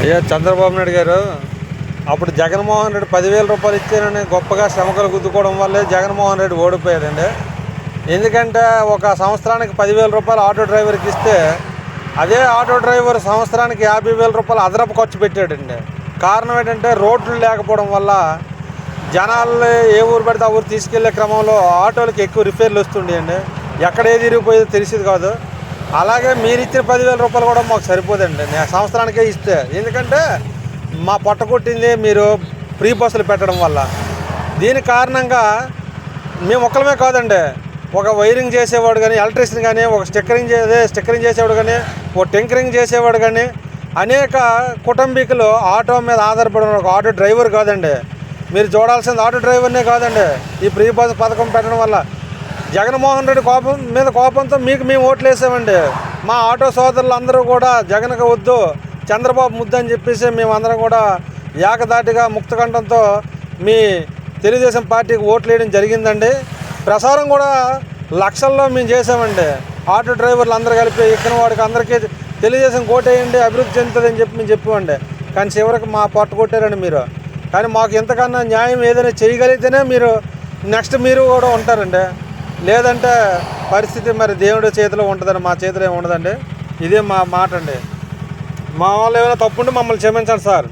అయ్యా చంద్రబాబు నాయుడు గారు అప్పుడు జగన్మోహన్ రెడ్డి 10,000 రూపాయలు ఇచ్చారని గొప్పగా శ్రమకలు గుద్దుకోవడం వల్లే జగన్మోహన్ రెడ్డి ఓడిపోయాడండి. ఎందుకంటే ఒక సంవత్సరానికి 10,000 రూపాయలు ఆటో డ్రైవర్కి ఇస్తే అదే ఆటో డ్రైవర్ సంవత్సరానికి 50,000 రూపాయలు అదనపు ఖర్చు పెట్టాడండి. కారణం ఏంటంటే రోడ్లు లేకపోవడం వల్ల జనాలు ఏ ఊరు పడితే ఆ ఊరు తీసుకెళ్లే క్రమంలో ఆటోలకి ఎక్కువ రిపేర్లు వస్తుండేయండి. ఎక్కడ ఏది ఇరిగిపోయేదో తెలిసేది కాదు. అలాగే మీరు ఇచ్చిన 10,000 రూపాయలు కూడా మాకు సరిపోదండి సంవత్సరానికే ఇస్తే. ఎందుకంటే మా పొట్ట కొట్టింది మీరు ఫ్రీ బస్సులు పెట్టడం వల్ల. దీని కారణంగా మేము ఒక్కలమే కాదండి, ఒక వైరింగ్ చేసేవాడు కానీ, ఎలక్ట్రీషియన్ కానీ, ఒక స్టిక్కరింగ్ చేసేవాడు కానీ, ఒక టింకరింగ్ చేసేవాడు కానీ, అనేక కుటుంబీకులు ఆటో మీద ఆధారపడిన ఒక ఆటో డ్రైవర్ కాదండి. మీరు చూడాల్సింది ఆటో డ్రైవర్నే కాదండి. ఈ ఫ్రీ బస్ పథకం పెట్టడం వల్ల జగన్మోహన్ రెడ్డి కోపంతో మీకు మేము ఓట్లు వేసామండి. మా ఆటో సోదరులు అందరూ కూడా జగన్కి వద్దు, చంద్రబాబు ముద్దు అని చెప్పేసి మేమందరం కూడా ఏకదాటిగా ముక్తకంఠంతో మీ తెలుగుదేశం పార్టీకి ఓట్లు వేయడం జరిగిందండి. ప్రసారం కూడా లక్షల్లో మేము చేసామండి. ఆటో డ్రైవర్లు అందరూ కలిపి ఎక్కిన వాడికి అందరికీ తెలుగుదేశం కోటేయండి, అభివృద్ధి చెందుతుంది అని చెప్పి మేము చెప్పామండి. కానీ చివరికి మా పొట్ట కొట్టారండి మీరు. కానీ మాకు ఎంతకన్నా న్యాయం ఏదైనా చేయగలిగితేనే మీరు నెక్స్ట్ మీరు కూడా ఉంటారండి. లేదంటే పరిస్థితి మరి దేవుడి చేతిలో ఉంటుందండి, మా చేతిలో ఏమి ఉండదండి. ఇదే మా మాట అండి. మా వాళ్ళు ఏమైనా తప్పుంటే మమ్మల్ని క్షమించండి సార్.